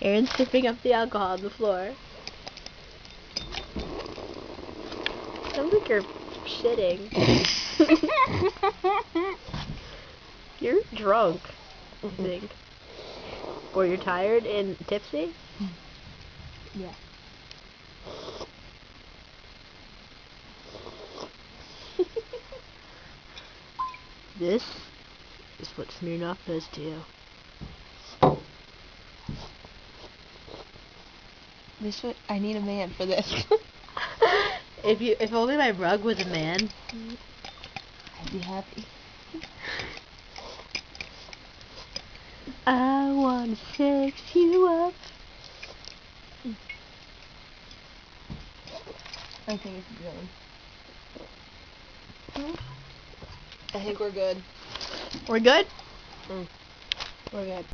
Aaron's sipping up the alcohol on the floor. Sounds like you're shitting. You're drunk, I think. Or you're tired and tipsy? Yeah. This is what Smirnoff does to you. I need a man for this. If only my rug was a man. I'd be happy. I wanna sex you up. I think it's good. I think we're good. We're good? We're good.